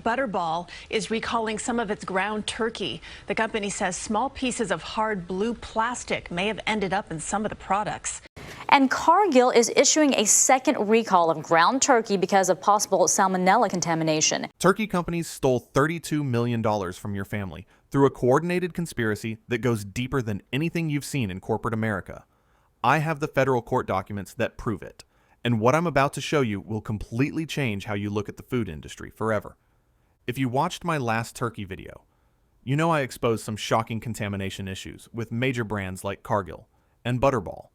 Butterball is recalling some of its ground turkey. The company says small pieces of hard blue plastic may have ended up in some of the products. And Cargill is issuing a second recall of ground turkey because of possible salmonella contamination. Turkey companies stole $32 million from your family through a coordinated conspiracy that goes deeper than anything you've seen in corporate America. I have the federal court documents that prove it, and what I'm about to show you will completely change how you look at the food industry forever. If you watched my last turkey video, you know I exposed some shocking contamination issues with major brands like Cargill and Butterball.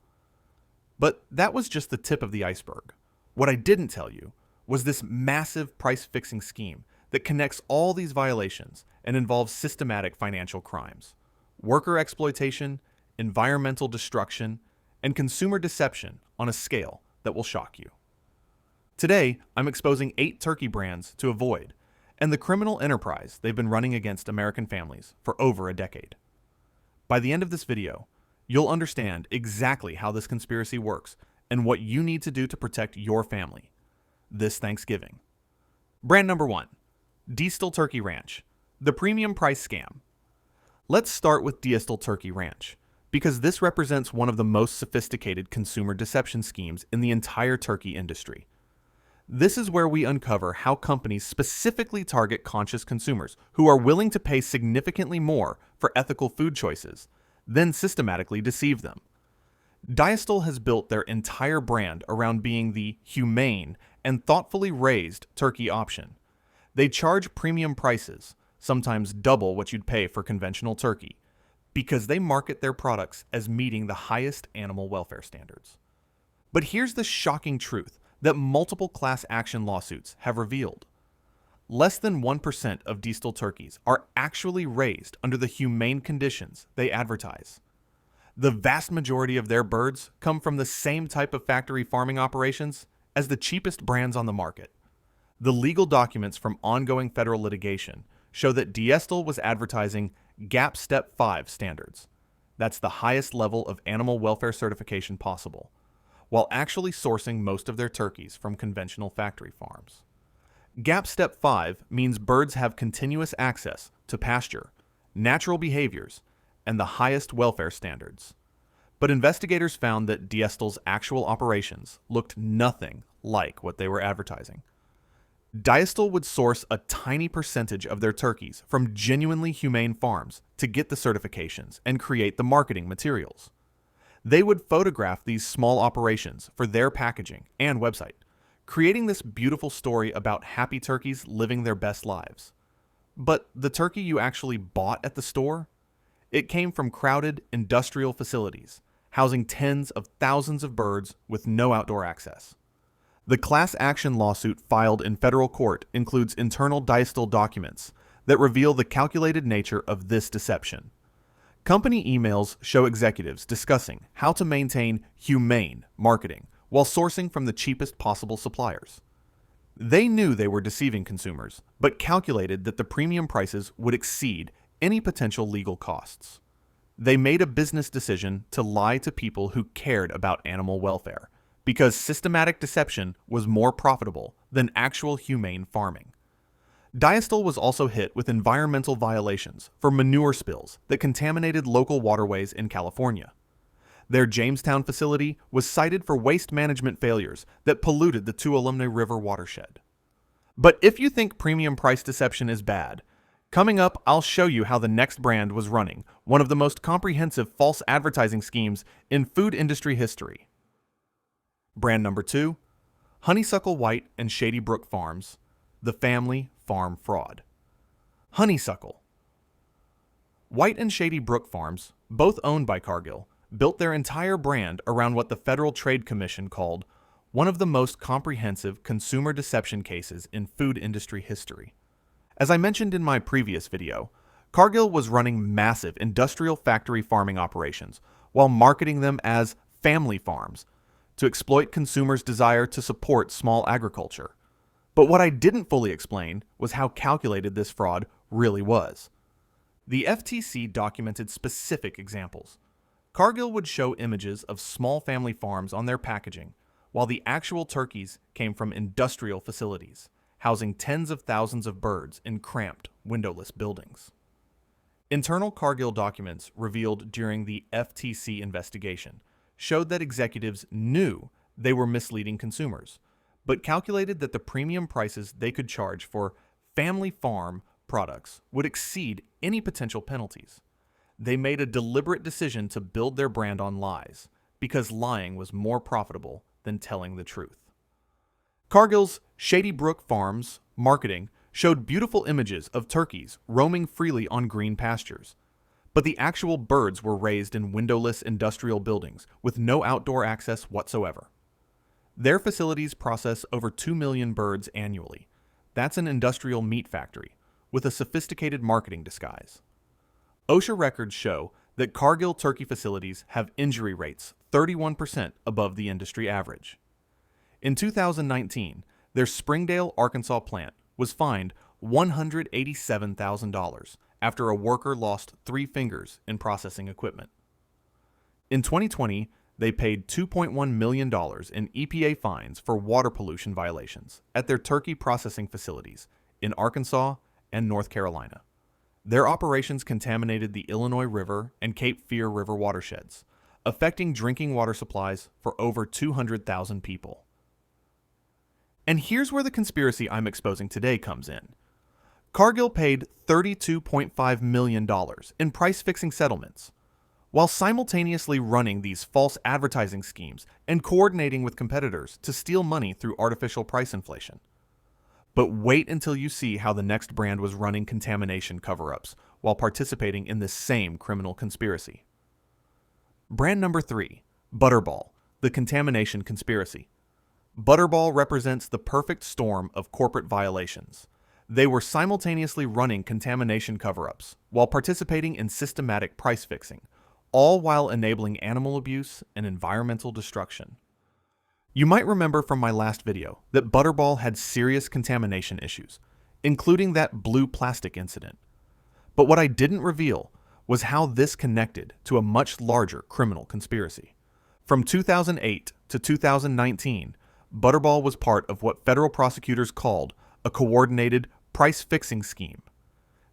But that was just the tip of the iceberg. What I didn't tell you was this massive price-fixing scheme that connects all these violations and involves systematic financial crimes, worker exploitation, environmental destruction, and consumer deception on a scale that will shock you. Today, I'm exposing 8 turkey brands to avoid, and the criminal enterprise they've been running against American families for over a decade. By the end of this video, you'll understand exactly how this conspiracy works and what you need to do to protect your family this Thanksgiving. Brand number 1, Diestel Turkey Ranch, the premium price scam. Let's start with Diestel Turkey Ranch, because this represents one of the most sophisticated consumer deception schemes in the entire turkey industry. This is where we uncover how companies specifically target conscious consumers who are willing to pay significantly more for ethical food choices, then systematically deceive them. Diestel has built their entire brand around being the humane and thoughtfully raised turkey option. They charge premium prices, sometimes double what you'd pay for conventional turkey, because they market their products as meeting the highest animal welfare standards. But here's the shocking truth that multiple class action lawsuits have revealed. Less than 1% of Diestel turkeys are actually raised under the humane conditions they advertise. The vast majority of their birds come from the same type of factory farming operations as the cheapest brands on the market. The legal documents from ongoing federal litigation show that Diestel was advertising GAP Step 5 standards. That's the highest level of animal welfare certification possible, while actually sourcing most of their turkeys from conventional factory farms. GAP Step 5 means birds have continuous access to pasture, natural behaviors, and the highest welfare standards. But investigators found that Diestel's actual operations looked nothing like what they were advertising. Diestel would source a tiny percentage of their turkeys from genuinely humane farms to get the certifications and create the marketing materials. They would photograph these small operations for their packaging and website, creating this beautiful story about happy turkeys living their best lives. But the turkey you actually bought at the store? It came from crowded industrial facilities, housing tens of thousands of birds with no outdoor access. The class action lawsuit filed in federal court includes internal Diestel documents that reveal the calculated nature of this deception. Company emails show executives discussing how to maintain humane marketing while sourcing from the cheapest possible suppliers. They knew they were deceiving consumers, but calculated that the premium prices would exceed any potential legal costs. They made a business decision to lie to people who cared about animal welfare, because systematic deception was more profitable than actual humane farming. Diestel was also hit with environmental violations for manure spills that contaminated local waterways in California. Their Jamestown facility was cited for waste management failures that polluted the Tuolumne River watershed. But if you think premium price deception is bad, coming up I'll show you how the next brand was running one of the most comprehensive false advertising schemes in food industry history. Brand number 2, Honeysuckle White and Shady Brook Farms, the family farm fraud. Honeysuckle. White and Shady Brook Farms, both owned by Cargill, built their entire brand around what the Federal Trade Commission called one of the most comprehensive consumer deception cases in food industry history. As I mentioned in my previous video, Cargill was running massive industrial factory farming operations while marketing them as family farms to exploit consumers' desire to support small agriculture. But what I didn't fully explain was how calculated this fraud really was. The FTC documented specific examples. Cargill would show images of small family farms on their packaging, while the actual turkeys came from industrial facilities, housing tens of thousands of birds in cramped, windowless buildings. Internal Cargill documents revealed during the FTC investigation showed that executives knew they were misleading consumers, but calculated that the premium prices they could charge for family farm products would exceed any potential penalties. They made a deliberate decision to build their brand on lies, because lying was more profitable than telling the truth. Cargill's Shady Brook Farms marketing showed beautiful images of turkeys roaming freely on green pastures, but the actual birds were raised in windowless industrial buildings with no outdoor access whatsoever. Their facilities process over 2 million birds annually. That's an industrial meat factory with a sophisticated marketing disguise. OSHA records show that Cargill turkey facilities have injury rates 31% above the industry average. In 2019, their Springdale, Arkansas plant was fined $187,000 after a worker lost 3 fingers in processing equipment. In 2020, they paid $2.1 million in EPA fines for water pollution violations at their turkey processing facilities in Arkansas and North Carolina. Their operations contaminated the Illinois River and Cape Fear River watersheds, affecting drinking water supplies for over 200,000 people. And here's where the conspiracy I'm exposing today comes in. Cargill paid $32.5 million in price-fixing settlements, while simultaneously running these false advertising schemes and coordinating with competitors to steal money through artificial price inflation. But wait until you see how the next brand was running contamination cover-ups while participating in this same criminal conspiracy. Brand number 3, Butterball, the contamination conspiracy. Butterball represents the perfect storm of corporate violations. They were simultaneously running contamination cover-ups while participating in systematic price fixing, all while enabling animal abuse and environmental destruction. You might remember from my last video that Butterball had serious contamination issues, including that blue plastic incident. But what I didn't reveal was how this connected to a much larger criminal conspiracy. From 2008 to 2019, Butterball was part of what federal prosecutors called a coordinated price-fixing scheme.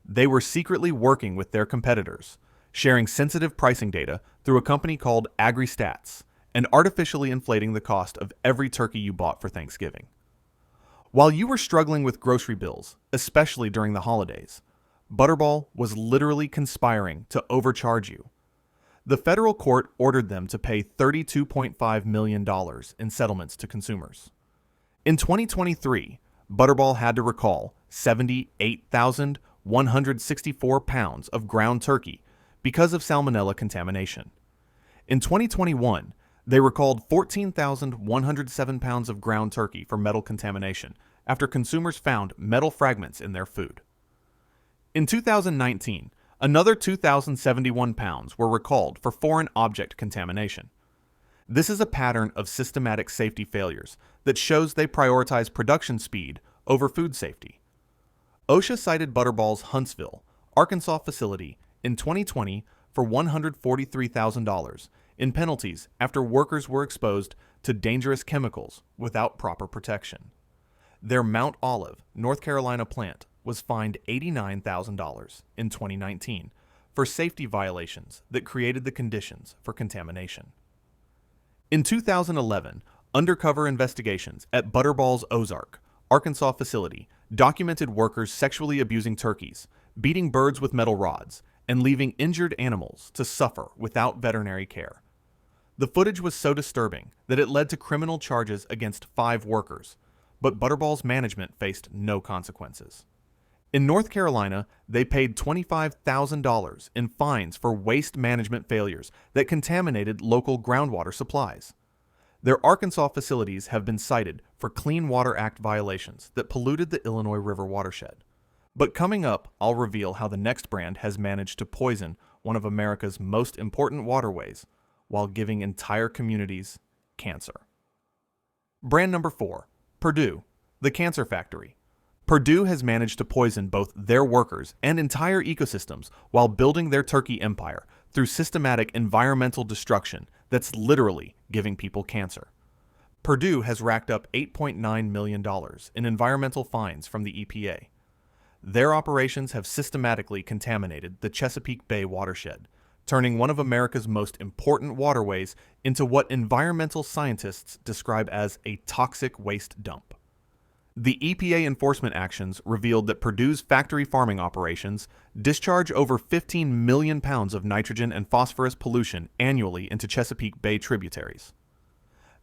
They were secretly working with their competitors, sharing sensitive pricing data through a company called AgriStats, and artificially inflating the cost of every turkey you bought for Thanksgiving. While you were struggling with grocery bills, especially during the holidays, Butterball was literally conspiring to overcharge you. The federal court ordered them to pay $32.5 million in settlements to consumers. In 2023, Butterball had to recall 78,164 pounds of ground turkey because of salmonella contamination. In 2021, they recalled 14,107 pounds of ground turkey for metal contamination after consumers found metal fragments in their food. In 2019, another 2,071 pounds were recalled for foreign object contamination. This is a pattern of systematic safety failures that shows they prioritize production speed over food safety. OSHA cited Butterball's Huntsville, Arkansas facility in 2020 for $143,000 in penalties after workers were exposed to dangerous chemicals without proper protection. Their Mount Olive, North Carolina plant was fined $89,000 in 2019 for safety violations that created the conditions for contamination. In 2011, undercover investigations at Butterball's Ozark, Arkansas facility documented workers sexually abusing turkeys, beating birds with metal rods, and leaving injured animals to suffer without veterinary care. The footage was so disturbing that it led to criminal charges against 5 workers, but Butterball's management faced no consequences. In North Carolina, they paid $25,000 in fines for waste management failures that contaminated local groundwater supplies. Their Arkansas facilities have been cited for Clean Water Act violations that polluted the Illinois River watershed. But coming up, I'll reveal how the next brand has managed to poison one of America's most important waterways while giving entire communities cancer. Brand number 4, Perdue, the cancer factory. Perdue has managed to poison both their workers and entire ecosystems while building their turkey empire through systematic environmental destruction that's literally giving people cancer. Perdue has racked up $8.9 million in environmental fines from the EPA. Their operations have systematically contaminated the Chesapeake Bay watershed, turning one of America's most important waterways into what environmental scientists describe as a toxic waste dump. The EPA enforcement actions revealed that Perdue's factory farming operations discharge over 15 million pounds of nitrogen and phosphorus pollution annually into Chesapeake Bay tributaries.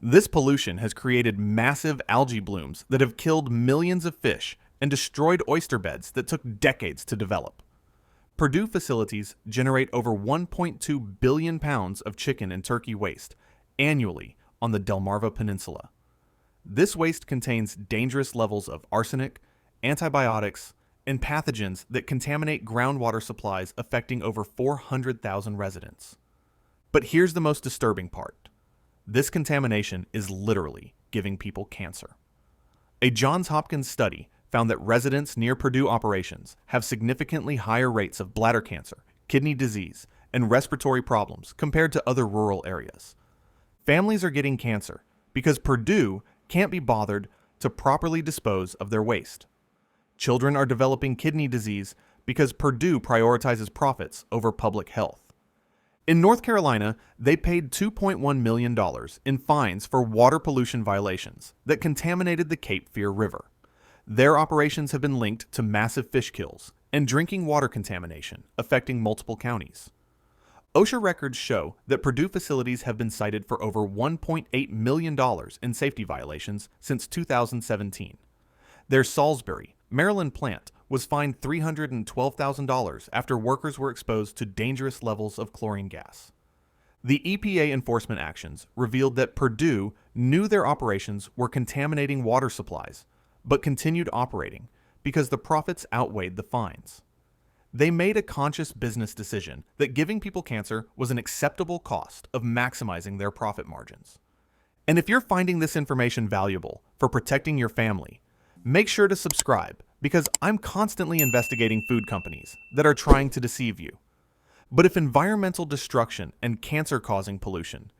This pollution has created massive algae blooms that have killed millions of fish and destroyed oyster beds that took decades to develop. Perdue facilities generate over 1.2 billion pounds of chicken and turkey waste annually on the Delmarva Peninsula. This waste contains dangerous levels of arsenic, antibiotics, and pathogens that contaminate groundwater supplies affecting over 400,000 residents. But here's the most disturbing part. This contamination is literally giving people cancer. A Johns Hopkins study found that residents near Perdue operations have significantly higher rates of bladder cancer, kidney disease, and respiratory problems compared to other rural areas. Families are getting cancer because Perdue can't be bothered to properly dispose of their waste. Children are developing kidney disease because Perdue prioritizes profits over public health. In North Carolina, they paid $2.1 million in fines for water pollution violations that contaminated the Cape Fear River. Their operations have been linked to massive fish kills and drinking water contamination affecting multiple counties. OSHA records show that Perdue facilities have been cited for over $1.8 million in safety violations since 2017. Their Salisbury, Maryland plant was fined $312,000 after workers were exposed to dangerous levels of chlorine gas. The EPA enforcement actions revealed that Perdue knew their operations were contaminating water supplies, but continued operating because the profits outweighed the fines. They made a conscious business decision that giving people cancer was an acceptable cost of maximizing their profit margins. And if you're finding this information valuable for protecting your family, make sure to subscribe because I'm constantly investigating food companies that are trying to deceive you. But if environmental destruction and cancer-causing pollution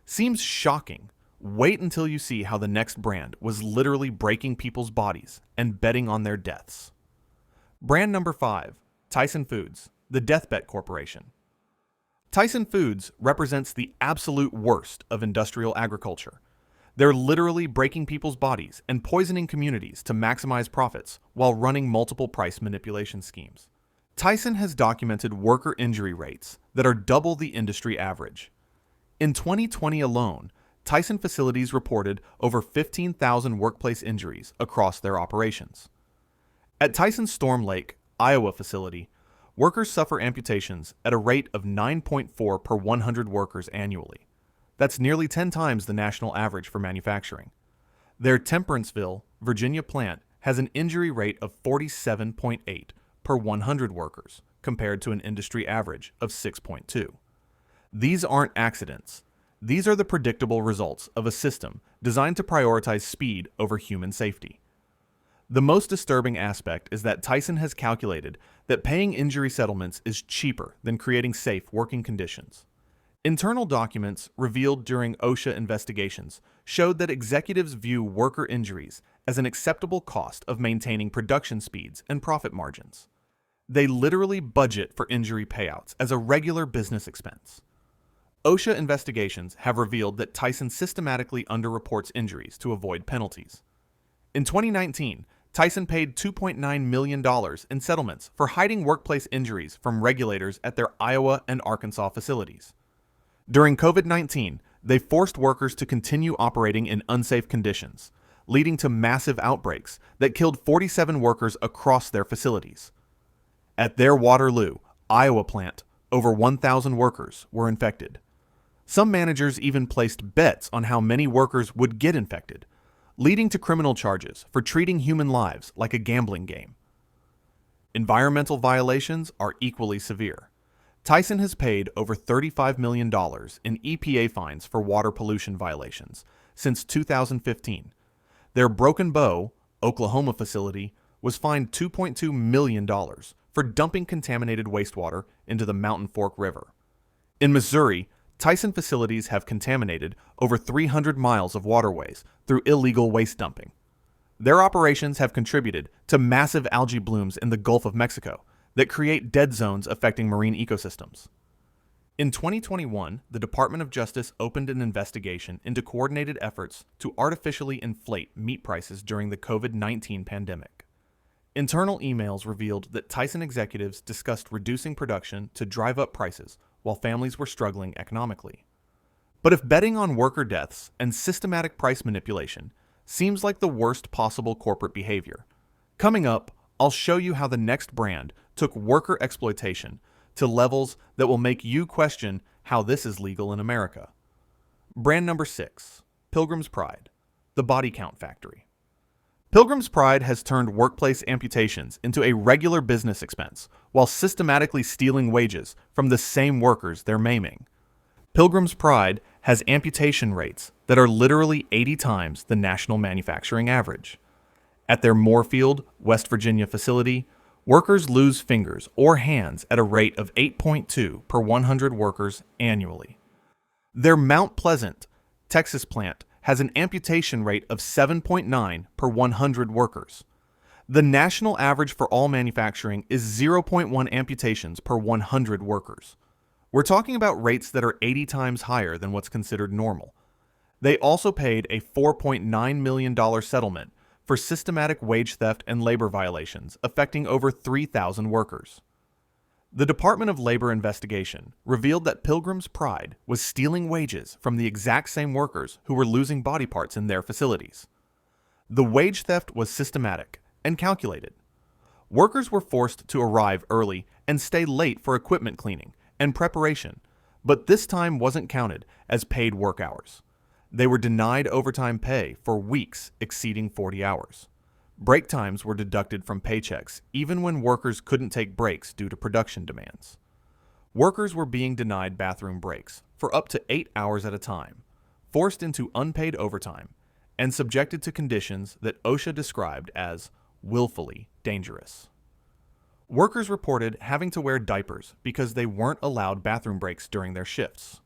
seems shocking, wait until you see how the next brand was literally breaking people's bodies and betting on their deaths. Brand number 5, Tyson Foods, the Deathbet Corporation. Tyson Foods represents the absolute worst of industrial agriculture. They're literally breaking people's bodies and poisoning communities to maximize profits while running multiple price manipulation schemes. Tyson has documented worker injury rates that are double the industry average. In 2020 alone, Tyson facilities reported over 15,000 workplace injuries across their operations. At Tyson's Storm Lake, Iowa facility, workers suffer amputations at a rate of 9.4 per 100 workers annually. That's nearly 10 times the national average for manufacturing. Their Temperanceville, Virginia plant has an injury rate of 47.8 per 100 workers, compared to an industry average of 6.2. These aren't accidents. These are the predictable results of a system designed to prioritize speed over human safety. The most disturbing aspect is that Tyson has calculated that paying injury settlements is cheaper than creating safe working conditions. Internal documents revealed during OSHA investigations showed that executives view worker injuries as an acceptable cost of maintaining production speeds and profit margins. They literally budget for injury payouts as a regular business expense. OSHA investigations have revealed that Tyson systematically underreports injuries to avoid penalties. In 2019, Tyson paid $2.9 million in settlements for hiding workplace injuries from regulators at their Iowa and Arkansas facilities. During COVID-19, they forced workers to continue operating in unsafe conditions, leading to massive outbreaks that killed 47 workers across their facilities. At their Waterloo, Iowa plant, over 1,000 workers were infected. Some managers even placed bets on how many workers would get infected, leading to criminal charges for treating human lives like a gambling game. Environmental violations are equally severe. Tyson has paid over $35 million in EPA fines for water pollution violations since 2015. Their Broken Bow, Oklahoma facility was fined $2.2 million for dumping contaminated wastewater into the Mountain Fork River. In Missouri, Tyson facilities have contaminated over 300 miles of waterways through illegal waste dumping. Their operations have contributed to massive algae blooms in the Gulf of Mexico that create dead zones affecting marine ecosystems. In 2021, the Department of Justice opened an investigation into coordinated efforts to artificially inflate meat prices during the COVID-19 pandemic. Internal emails revealed that Tyson executives discussed reducing production to drive up prices while families were struggling economically. But if betting on worker deaths and systematic price manipulation seems like the worst possible corporate behavior, coming up, I'll show you how the next brand took worker exploitation to levels that will make you question how this is legal in America. Brand number 6, Pilgrim's Pride, the body count factory. Pilgrim's Pride has turned workplace amputations into a regular business expense while systematically stealing wages from the same workers they're maiming. Pilgrim's Pride has amputation rates that are literally 80 times the national manufacturing average. At their Moorefield, West Virginia facility, workers lose fingers or hands at a rate of 8.2 per 100 workers annually. Their Mount Pleasant, Texas plant has an amputation rate of 7.9 per 100 workers. The national average for all manufacturing is 0.1 amputations per 100 workers. We're talking about rates that are 80 times higher than what's considered normal. They also paid a $4.9 million settlement for systematic wage theft and labor violations affecting over 3,000 workers. The Department of Labor investigation revealed that Pilgrim's Pride was stealing wages from the exact same workers who were losing body parts in their facilities. The wage theft was systematic and calculated. Workers were forced to arrive early and stay late for equipment cleaning and preparation, but this time wasn't counted as paid work hours. They were denied overtime pay for weeks exceeding 40 hours. Break times were deducted from paychecks even when workers couldn't take breaks due to production demands. Workers were being denied bathroom breaks for up to 8 hours at a time, forced into unpaid overtime, and subjected to conditions that OSHA described as willfully dangerous. Workers reported having to wear diapers because they weren't allowed bathroom breaks during their shifts.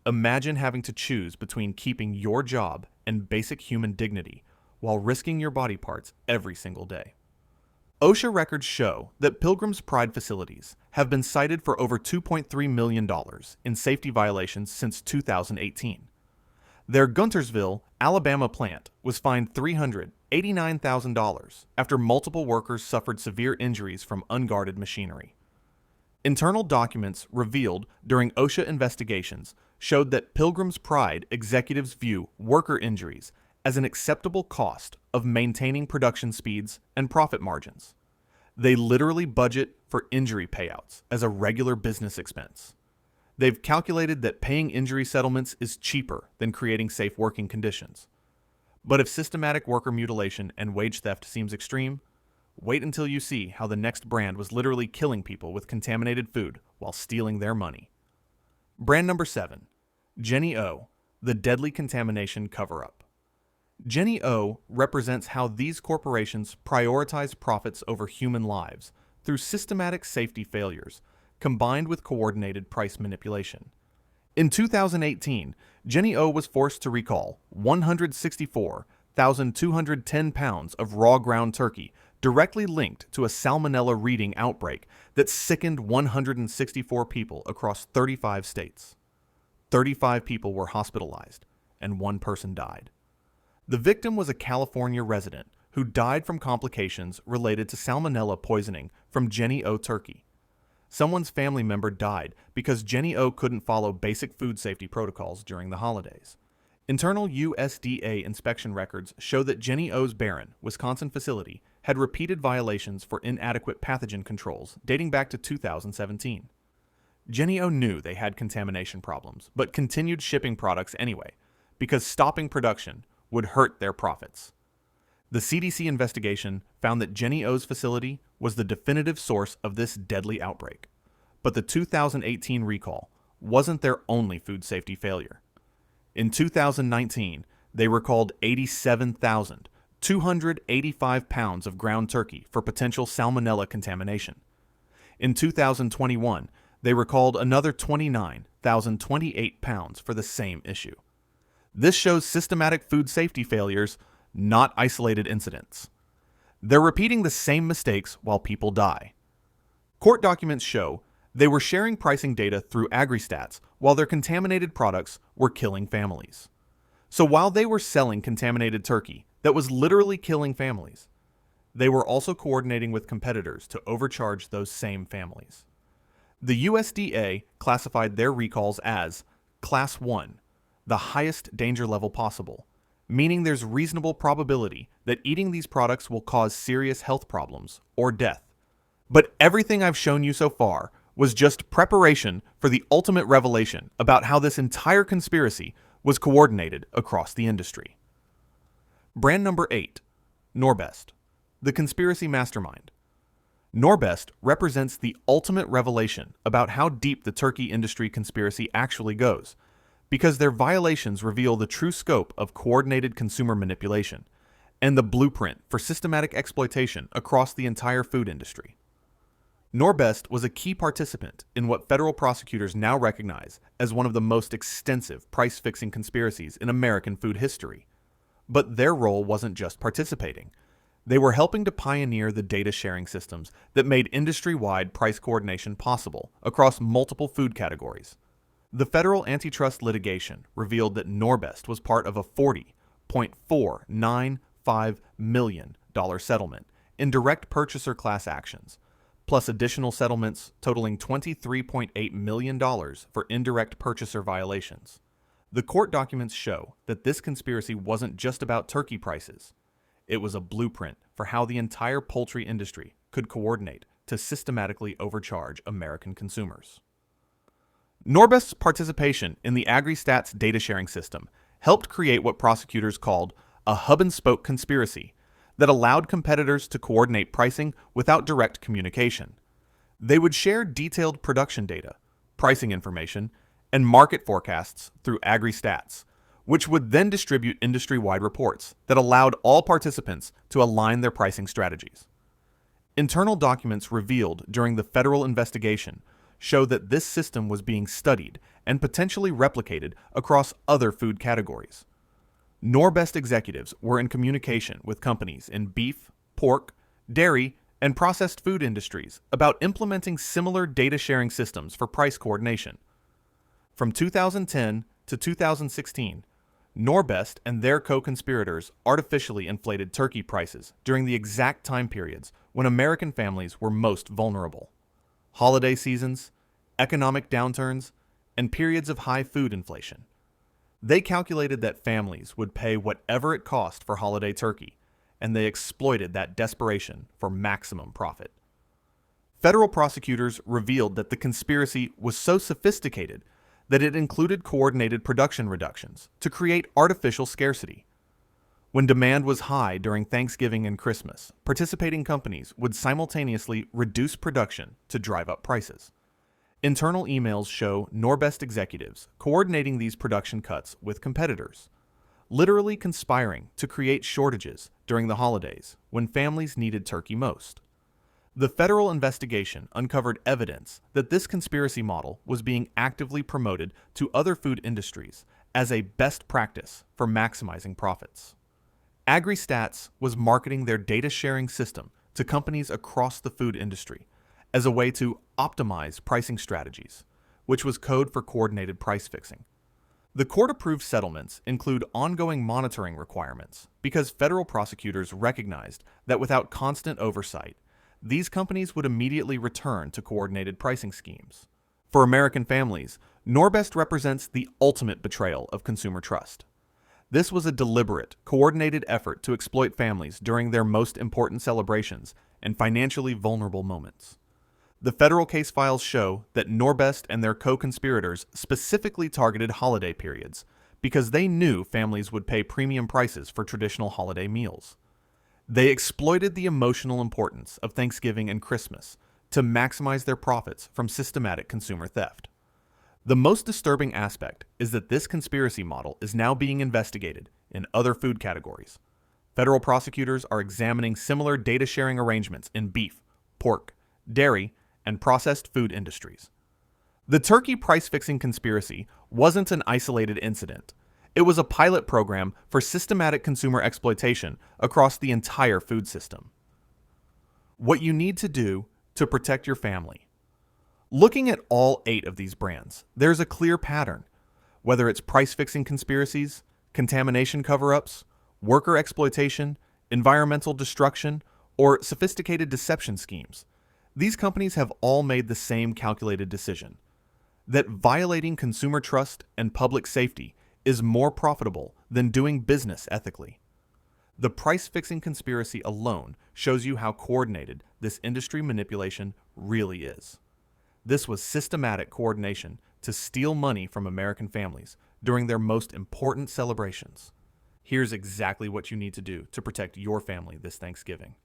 Imagine having to choose between keeping your job and basic human dignity while risking your body parts every single day. OSHA records show that Pilgrim's Pride facilities have been cited for over $2.3 million in safety violations since 2018. Their Guntersville, Alabama plant was fined $389,000 after multiple workers suffered severe injuries from unguarded machinery. Internal documents revealed during OSHA investigations showed that Pilgrim's Pride executives view worker injuries as an acceptable cost of maintaining production speeds and profit margins. They literally budget for injury payouts as a regular business expense. They've calculated that paying injury settlements is cheaper than creating safe working conditions. But if systematic worker mutilation and wage theft seems extreme, wait until you see how the next brand was literally killing people with contaminated food while stealing their money. Brand number 7, Jennie-O, the deadly contamination cover-up. Jennie-O represents how these corporations prioritize profits over human lives through systematic safety failures combined with coordinated price manipulation. In 2018, Jennie-O was forced to recall 164,210 pounds of raw ground turkey directly linked to a salmonella reading outbreak that sickened 164 people across 35 states. 35 people were hospitalized, and 1 person died. The victim was a California resident who died from complications related to salmonella poisoning from Jennie-O turkey. Someone's family member died because Jennie-O couldn't follow basic food safety protocols during the holidays. Internal USDA inspection records show that Jennie-O's Barron, Wisconsin facility had repeated violations for inadequate pathogen controls dating back to 2017. Jennie-O knew they had contamination problems, but continued shipping products anyway, because stopping production would hurt their profits. The CDC investigation found that Jennie-O's facility was the definitive source of this deadly outbreak. But the 2018 recall wasn't their only food safety failure. In 2019, they recalled 87,285 pounds of ground turkey for potential salmonella contamination. In 2021, they recalled another 29 1,028 pounds for the same issue. This shows systematic food safety failures, not isolated incidents. They're repeating the same mistakes while people die. Court documents show they were sharing pricing data through AgriStats while their contaminated products were killing families. So while they were selling contaminated turkey that was literally killing families, they were also coordinating with competitors to overcharge those same families. The USDA classified their recalls as Class 1, the highest danger level possible, meaning there's reasonable probability that eating these products will cause serious health problems or death. But everything I've shown you so far was just preparation for the ultimate revelation about how this entire conspiracy was coordinated across the industry. Brand number 8, Norbest, the conspiracy mastermind. Norbest represents the ultimate revelation about how deep the turkey industry conspiracy actually goes, because their violations reveal the true scope of coordinated consumer manipulation and the blueprint for systematic exploitation across the entire food industry. Norbest was a key participant in what federal prosecutors now recognize as one of the most extensive price-fixing conspiracies in American food history. But their role wasn't just participating. They were helping to pioneer the data sharing systems that made industry-wide price coordination possible across multiple food categories. The federal antitrust litigation revealed that Norbest was part of a $40.495 million settlement in direct purchaser class actions, plus additional settlements totaling $23.8 million for indirect purchaser violations. The court documents show that this conspiracy wasn't just about turkey prices. It was a blueprint for how the entire poultry industry could coordinate to systematically overcharge American consumers. Norbest's participation in the AgriStats data sharing system helped create what prosecutors called a hub-and-spoke conspiracy that allowed competitors to coordinate pricing without direct communication. They would share detailed production data, pricing information, and market forecasts through AgriStats, which would then distribute industry-wide reports that allowed all participants to align their pricing strategies. Internal documents revealed during the federal investigation show that this system was being studied and potentially replicated across other food categories. Norbest executives were in communication with companies in beef, pork, dairy, and processed food industries about implementing similar data sharing systems for price coordination. From 2010 to 2016, Norbest and their co-conspirators artificially inflated turkey prices during the exact time periods when American families were most vulnerable: holiday seasons, economic downturns, and periods of high food inflation. They calculated that families would pay whatever it cost for holiday turkey, and they exploited that desperation for maximum profit. Federal prosecutors revealed that the conspiracy was so sophisticated that it included coordinated production reductions to create artificial scarcity. When demand was high during Thanksgiving and Christmas, participating companies would simultaneously reduce production to drive up prices. Internal emails show Norbest executives coordinating these production cuts with competitors, literally conspiring to create shortages during the holidays when families needed turkey most. The federal investigation uncovered evidence that this conspiracy model was being actively promoted to other food industries as a best practice for maximizing profits. AgriStats was marketing their data sharing system to companies across the food industry as a way to optimize pricing strategies, which was code for coordinated price fixing. The court-approved settlements include ongoing monitoring requirements because federal prosecutors recognized that without constant oversight, these companies would immediately return to coordinated pricing schemes. For American families, Norbest represents the ultimate betrayal of consumer trust. This was a deliberate, coordinated effort to exploit families during their most important celebrations and financially vulnerable moments. The federal case files show that Norbest and their co-conspirators specifically targeted holiday periods because they knew families would pay premium prices for traditional holiday meals. They exploited the emotional importance of Thanksgiving and Christmas to maximize their profits from systematic consumer theft. The most disturbing aspect is that this conspiracy model is now being investigated in other food categories. Federal prosecutors are examining similar data sharing arrangements in beef, pork, dairy, and processed food industries. The turkey price-fixing conspiracy wasn't an isolated incident. It was a pilot program for systematic consumer exploitation across the entire food system. What you need to do to protect your family. Looking at all 8 of these brands, there's a clear pattern. Whether it's price-fixing conspiracies, contamination cover-ups, worker exploitation, environmental destruction, or sophisticated deception schemes, these companies have all made the same calculated decision: that violating consumer trust and public safety is more profitable than doing business ethically. The price-fixing conspiracy alone shows you how coordinated this industry manipulation really is. This was systematic coordination to steal money from American families during their most important celebrations. Here's exactly what you need to do to protect your family this Thanksgiving.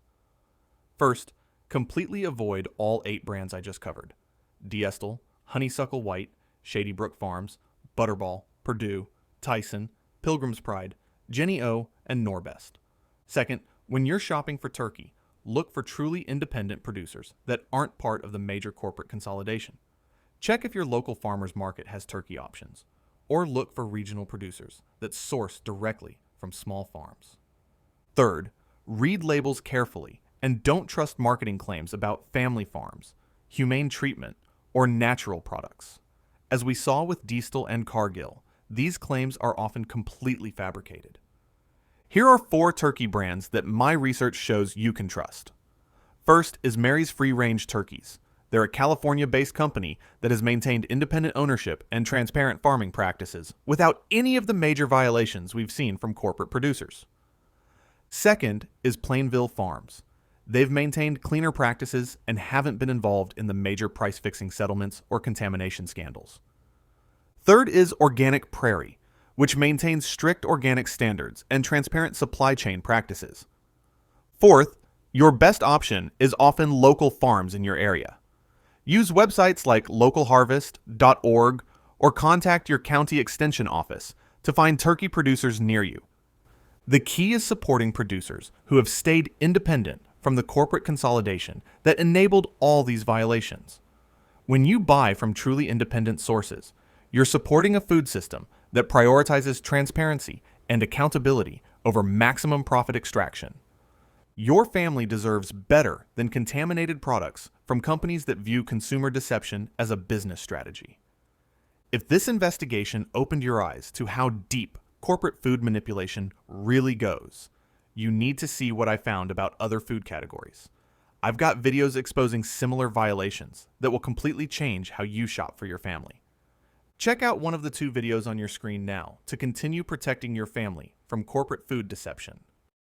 First, completely avoid all 8 brands I just covered: Diestel, Honeysuckle White, Shady Brook Farms, Butterball, Perdue, Tyson, Pilgrim's Pride, Jennie-O, and Norbest. Second, when you're shopping for turkey, look for truly independent producers that aren't part of the major corporate consolidation. Check if your local farmer's market has turkey options, or look for regional producers that source directly from small farms. Third, read labels carefully and don't trust marketing claims about family farms, humane treatment, or natural products. As we saw with Diestel and Cargill, these claims are often completely fabricated. Here are 4 turkey brands that my research shows you can trust. First is Mary's Free Range Turkeys. They're a California-based company that has maintained independent ownership and transparent farming practices without any of the major violations we've seen from corporate producers. Second is Plainville Farms. They've maintained cleaner practices and haven't been involved in the major price-fixing settlements or contamination scandals. Third is Organic Prairie, which maintains strict organic standards and transparent supply chain practices. Fourth, your best option is often local farms in your area. Use websites like localharvest.org or contact your county extension office to find turkey producers near you. The key is supporting producers who have stayed independent from the corporate consolidation that enabled all these violations. When you buy from truly independent sources, you're supporting a food system that prioritizes transparency and accountability over maximum profit extraction. Your family deserves better than contaminated products from companies that view consumer deception as a business strategy. If this investigation opened your eyes to how deep corporate food manipulation really goes, you need to see what I found about other food categories. I've got videos exposing similar violations that will completely change how you shop for your family. Check out one of the 2 videos on your screen now to continue protecting your family from corporate food deception.